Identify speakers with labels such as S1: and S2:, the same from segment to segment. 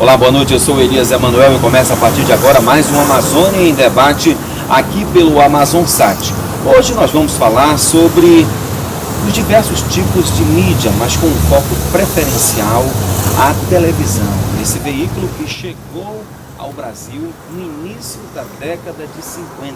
S1: Olá, boa noite, eu sou o Elias Emanuel e começa a partir de agora mais um Amazônia em Debate aqui pelo Amazonsat. Hoje nós vamos falar sobre os diversos tipos de mídia, mas com um foco preferencial à televisão. Esse veículo que chegou ao Brasil no início da década de 50.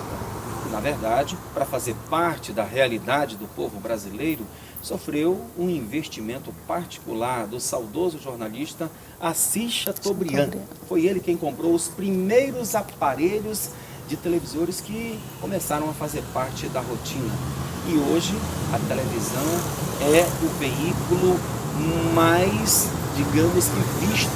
S1: Na verdade, para fazer parte da realidade do povo brasileiro, sofreu um investimento particular do saudoso jornalista Assis Chateaubriand. Foi ele quem comprou os primeiros aparelhos de televisores que começaram a fazer parte da rotina. E hoje a televisão é o veículo mais, digamos que, visto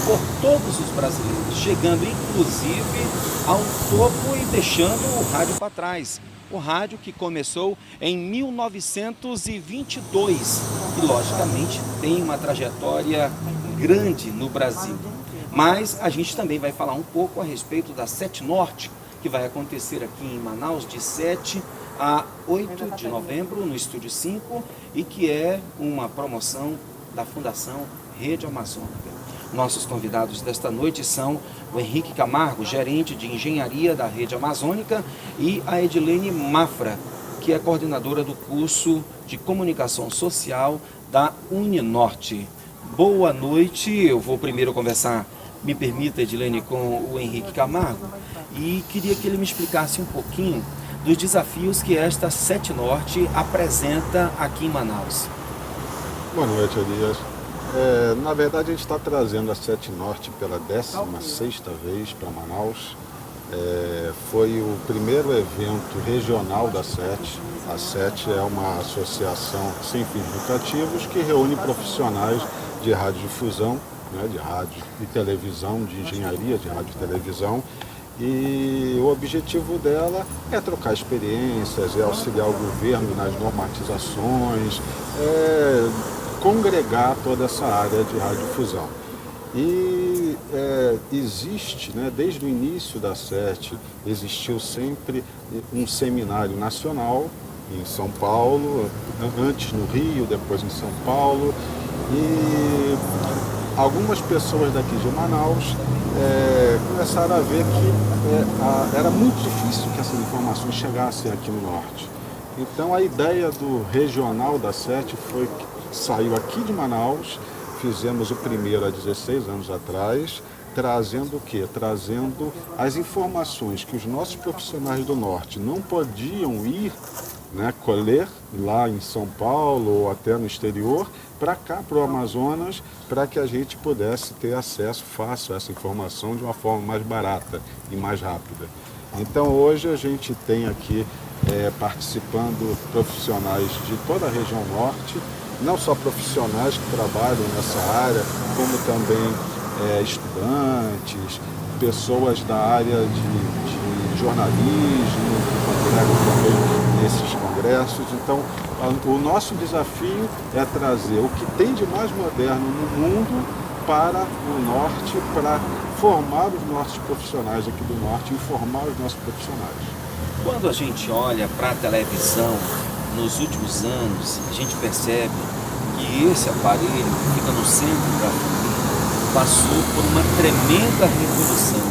S1: por todos os brasileiros, chegando inclusive ao topo e deixando o rádio para trás. O rádio que começou em 1922 e, logicamente, tem uma trajetória grande no Brasil. Mas a gente também vai falar um pouco a respeito da Sete Norte, que vai acontecer aqui em Manaus de 7 a 8 de novembro, no Estúdio 5, e que é uma promoção da Fundação Rede Amazônica. Nossos convidados desta noite são o Henrique Camargo, gerente de engenharia da Rede Amazônica, e a Edilene Mafra, que é coordenadora do curso de comunicação social da Uninorte. Boa noite, eu vou primeiro conversar, me permita, Edilene, com o Henrique Camargo, e queria que ele me explicasse um pouquinho dos desafios que esta Sete Norte apresenta aqui em Manaus.
S2: Boa noite, Elias. Na verdade, a gente está trazendo a Sete Norte pela 16ª vez para Manaus. Foi o primeiro evento regional da Sete. A Sete é uma associação sem fins lucrativos que reúne profissionais de radiodifusão, né, de rádio e televisão, de engenharia de rádio e televisão. E o objetivo dela é trocar experiências, é auxiliar o governo nas normatizações, congregar toda essa área de radiodifusão. E existe, né, desde o início da Sete, existiu sempre um seminário nacional em São Paulo, antes no Rio, depois em São Paulo, e algumas pessoas daqui de Manaus começaram a ver que era muito difícil que essas informações chegassem aqui no Norte. Então a ideia do regional da Sete saiu aqui de Manaus, fizemos o primeiro há 16 anos atrás, trazendo o quê? Trazendo as informações que os nossos profissionais do Norte não podiam ir, né, colher lá em São Paulo ou até no exterior, para cá, para o Amazonas, para que a gente pudesse ter acesso fácil a essa informação de uma forma mais barata e mais rápida. Então hoje a gente tem aqui participando profissionais de toda a região norte, não só profissionais que trabalham nessa área, como também estudantes, pessoas da área de jornalismo, que congregam também nesses congressos. Então, o nosso desafio é trazer o que tem de mais moderno no mundo para o Norte, para formar os nossos profissionais aqui do Norte e formar os nossos profissionais.
S1: Quando a gente olha para a televisão, nos últimos anos, a gente percebe que esse aparelho que fica no centro da família passou por uma tremenda revolução,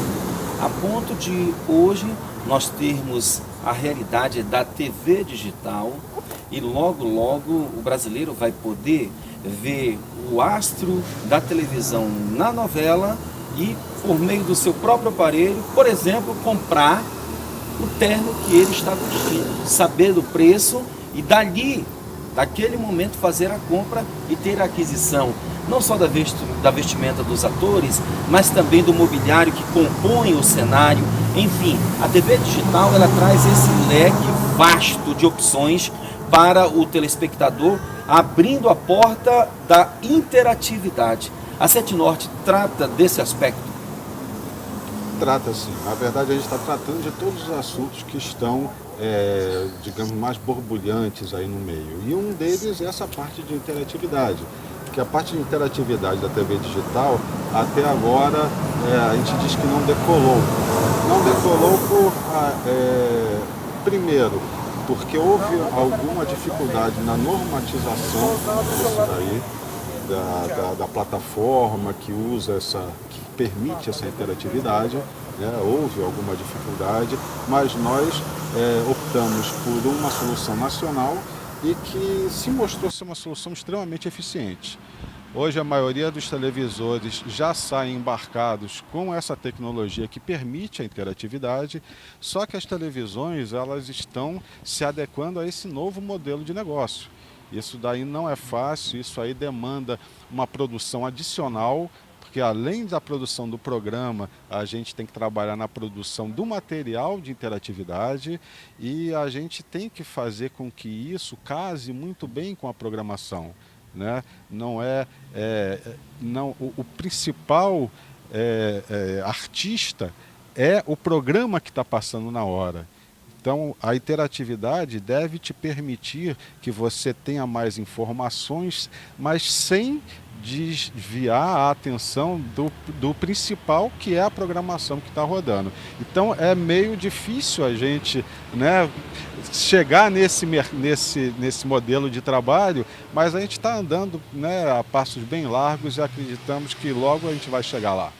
S1: a ponto de hoje nós termos a realidade da TV digital e logo, logo o brasileiro vai poder ver o astro da televisão na novela e, por meio do seu próprio aparelho, por exemplo, comprar o terno que ele está vestindo, saber do preço e daquele momento fazer a compra e ter a aquisição não só da vestimenta dos atores, mas também do mobiliário que compõe o cenário. Enfim, a TV digital ela traz esse leque vasto de opções para o telespectador, abrindo a porta da interatividade. A Sete Norte trata desse aspecto?
S2: Trata sim. Na verdade, a gente está tratando de todos os assuntos que estão, digamos, mais borbulhantes aí no meio. E um deles é essa parte de interatividade. Porque a parte de interatividade da TV digital, até agora, a gente diz que não decolou. Não decolou primeiro, porque houve alguma dificuldade na normatização disso daí. da plataforma que que permite essa interatividade, né? Houve alguma dificuldade, mas nós optamos por uma solução nacional e que se mostrou ser uma solução extremamente eficiente. Hoje a maioria dos televisores já saem embarcados com essa tecnologia que permite a interatividade, só que as televisões elas estão se adequando a esse novo modelo de negócio. Isso daí não é fácil, isso aí demanda uma produção adicional, porque além da produção do programa, a gente tem que trabalhar na produção do material de interatividade e a gente tem que fazer com que isso case muito bem com a programação. Né? Não o principal artista é o programa que está passando na hora. Então, a interatividade deve te permitir que você tenha mais informações, mas sem desviar a atenção do principal, que é a programação que está rodando. Então, é meio difícil a gente, né, chegar nesse modelo de trabalho, mas a gente está andando, né, a passos bem largos e acreditamos que logo a gente vai chegar lá.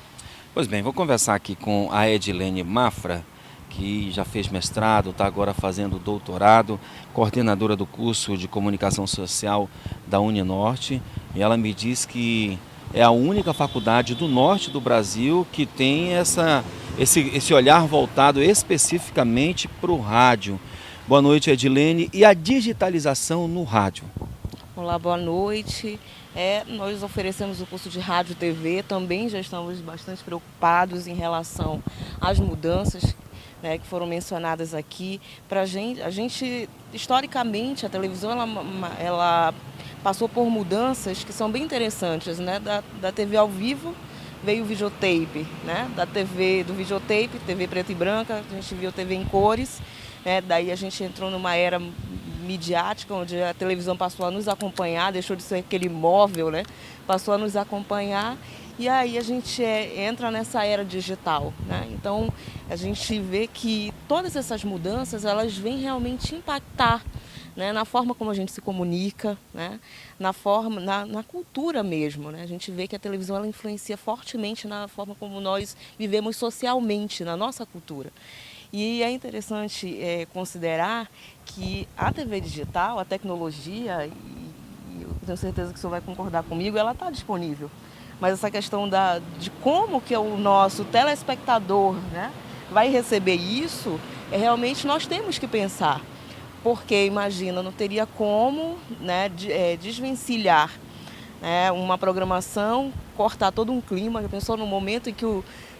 S1: Pois bem, vou conversar aqui com a Edilene Mafra, que já fez mestrado, está agora fazendo doutorado, coordenadora do curso de Comunicação Social da Uninorte, e ela me diz que é a única faculdade do norte do Brasil que tem esse olhar voltado especificamente para o rádio. Boa noite, Edilene. E a digitalização no rádio?
S3: Olá, boa noite. Nós oferecemos o curso de Rádio e TV, também já estamos bastante preocupados em relação às mudanças, né, que foram mencionadas aqui. A gente, historicamente, a televisão ela passou por mudanças que são bem interessantes, né? Da TV ao vivo veio o videotape, né? Do videotape, TV preta e branca, a gente viu TV em cores, né? Daí a gente entrou numa era midiática, onde a televisão passou a nos acompanhar, deixou de ser aquele móvel, né? Passou a nos acompanhar. E aí a gente entra nessa era digital, né? Então a gente vê que todas essas mudanças elas vêm realmente impactar, né, na forma como a gente se comunica, né, na cultura mesmo, né? A gente vê que a televisão ela influencia fortemente na forma como nós vivemos socialmente, na nossa cultura. E é interessante considerar que a TV digital, a tecnologia, e eu tenho certeza que o senhor vai concordar comigo, ela está disponível. Mas essa questão de como que o nosso telespectador, né, vai receber isso, realmente nós temos que pensar. Porque, imagina, não teria como, né, desvencilhar, né, uma programação, cortar todo um clima. Já pensou no momento em que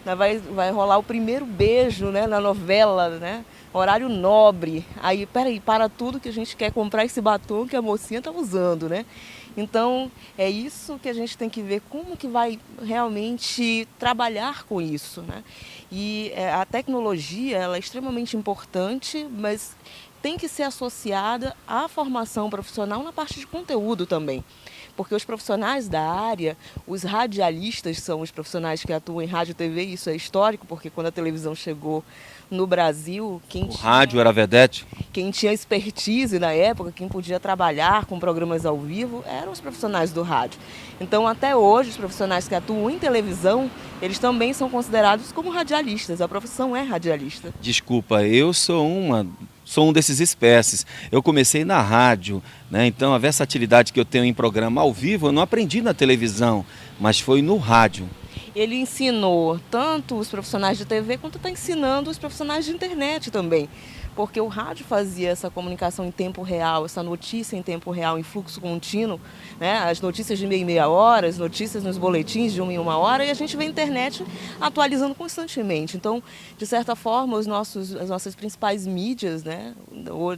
S3: né, vai rolar o primeiro beijo, né, na novela, né, horário nobre. Aí, peraí, para tudo que a gente quer comprar esse batom que a mocinha está usando, né? Então, é isso que a gente tem que ver, como que vai realmente trabalhar com isso, né? E a tecnologia, ela é extremamente importante, mas tem que ser associada à formação profissional na parte de conteúdo também. Porque os profissionais da área, os radialistas são os profissionais que atuam em rádio e TV, isso é histórico, porque quando a televisão chegou no Brasil...
S1: rádio era vedete?
S3: Quem tinha expertise na época, quem podia trabalhar com programas ao vivo, eram os profissionais do rádio. Então, até hoje, os profissionais que atuam em televisão, eles também são considerados como radialistas, a profissão é radialista.
S1: Desculpa, eu sou um desses espécies. Eu comecei na rádio, né? Então a versatilidade que eu tenho em programa ao vivo, eu não aprendi na televisão, mas foi no rádio.
S3: Ele ensinou tanto os profissionais de TV, quanto está ensinando os profissionais de internet também. Porque o rádio fazia essa comunicação em tempo real, essa notícia em tempo real, em fluxo contínuo, né? As notícias de meia em meia hora, as notícias nos boletins de 1 em 1 hora, e a gente vê a internet atualizando constantemente. Então, de certa forma, as nossas principais mídias, né,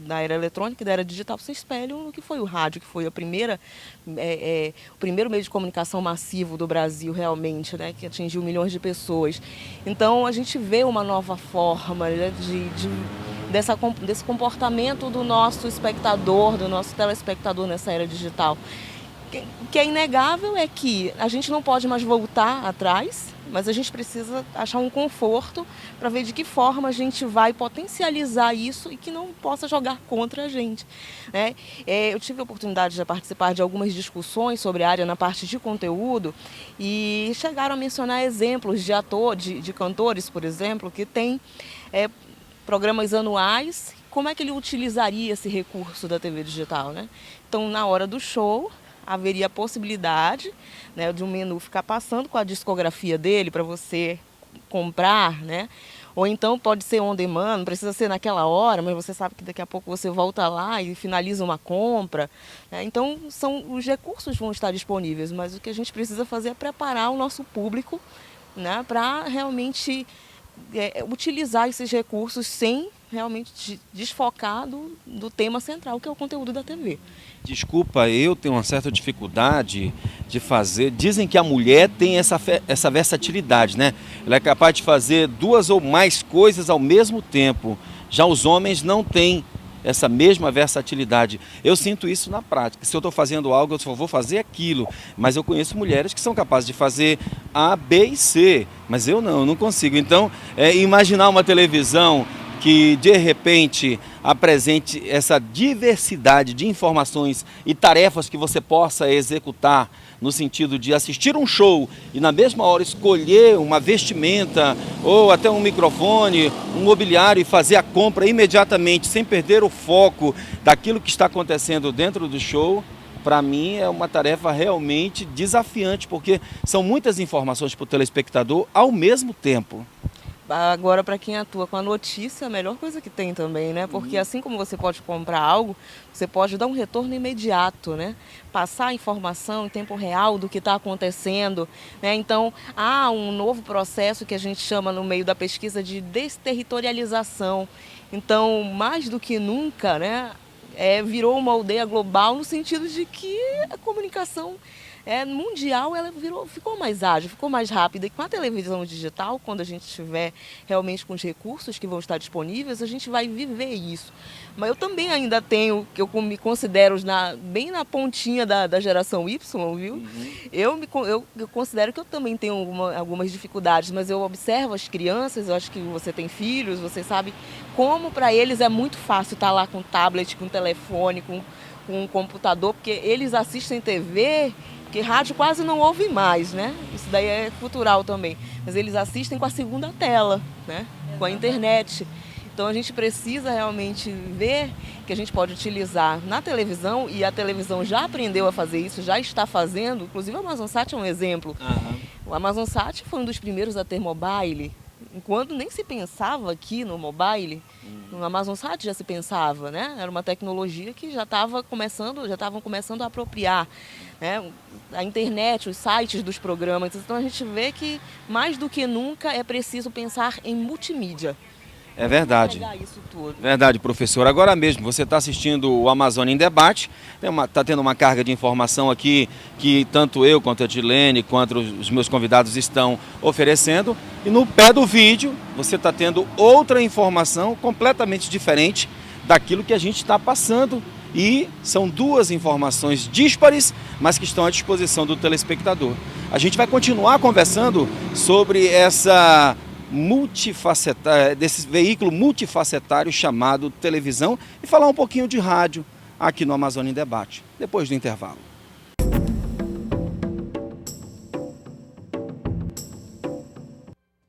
S3: da era eletrônica e da era digital, se espelham no que foi o rádio, que foi o primeiro meio de comunicação massivo do Brasil, realmente, né, que atingiu milhões de pessoas. Então, a gente vê uma nova forma, né, desse comportamento do nosso espectador, do nosso telespectador nessa era digital. O que é inegável é que a gente não pode mais voltar atrás, mas a gente precisa achar um conforto para ver de que forma a gente vai potencializar isso e que não possa jogar contra a gente, né? Eu tive a oportunidade de participar de algumas discussões sobre a área na parte de conteúdo e chegaram a mencionar exemplos de cantores, por exemplo, que têm programas anuais. Como é que ele utilizaria esse recurso da TV digital, né? Então, na hora do show, haveria a possibilidade, né, de um menu ficar passando com a discografia dele para você comprar, né? Ou então pode ser on demand, não precisa ser naquela hora, mas você sabe que daqui a pouco você volta lá e finaliza uma compra, né? Então, os recursos vão estar disponíveis, mas o que a gente precisa fazer é preparar o nosso público, né, para realmente utilizar esses recursos sem realmente desfocar do tema central, que é o conteúdo da TV.
S1: Desculpa, eu tenho uma certa dificuldade de fazer. Dizem que a mulher tem essa versatilidade, né? Ela é capaz de fazer 2 ou mais coisas ao mesmo tempo. Já os homens não têm essa mesma versatilidade. Eu sinto isso na prática. Se eu estou fazendo algo, eu só vou fazer aquilo. Mas eu conheço mulheres que são capazes de fazer A, B e C. Mas eu não consigo. Então, imaginar uma televisão que de repente apresente essa diversidade de informações e tarefas que você possa executar no sentido de assistir um show e na mesma hora escolher uma vestimenta ou até um microfone, um mobiliário e fazer a compra imediatamente sem perder o foco daquilo que está acontecendo dentro do show, para mim é uma tarefa realmente desafiante, porque são muitas informações para o telespectador ao mesmo tempo.
S3: Agora, para quem atua com a notícia, a melhor coisa que tem também, né? Porque assim como você pode comprar algo, você pode dar um retorno imediato, né? Passar a informação em tempo real do que está acontecendo, né? Então, há um novo processo que a gente chama no meio da pesquisa de desterritorialização. Então, mais do que nunca, né? Virou uma aldeia global no sentido de que a comunicação mundial, ela ficou mais ágil, ficou mais rápida. E com a televisão digital, quando a gente estiver realmente com os recursos que vão estar disponíveis, a gente vai viver isso. Mas eu também ainda tenho, que eu me considero bem na pontinha da geração Y, viu? Uhum. Eu considero que eu também tenho algumas dificuldades, mas eu observo as crianças, eu acho que você tem filhos, você sabe como para eles é muito fácil estar lá com tablet, com telefone, com um computador, porque eles assistem TV, porque rádio quase não ouve mais, né? Isso daí é cultural também. Mas eles assistem com a segunda tela, né? Com a internet. Então a gente precisa realmente ver que a gente pode utilizar na televisão, e a televisão já aprendeu a fazer isso, já está fazendo. Inclusive o Amazonsat é um exemplo. Uhum. O Amazonsat foi um dos primeiros a ter mobile. Enquanto nem se pensava aqui no mobile, no Amazonsat já se pensava, né? Era uma tecnologia que já estavam começando a apropriar, né? A internet, os sites dos programas. Então a gente vê que mais do que nunca é preciso pensar em multimídia.
S1: É verdade.
S3: Isso tudo.
S1: Verdade, professor. Agora mesmo, você está assistindo o Amazônia em Debate, está tendo uma carga de informação aqui que tanto eu, quanto a Edilene, quanto os meus convidados estão oferecendo. E no pé do vídeo, você está tendo outra informação completamente diferente daquilo que a gente está passando. E são 2 informações díspares, mas que estão à disposição do telespectador. A gente vai continuar conversando sobre desse veículo multifacetário chamado televisão e falar um pouquinho de rádio aqui no Amazônia em Debate, depois do intervalo.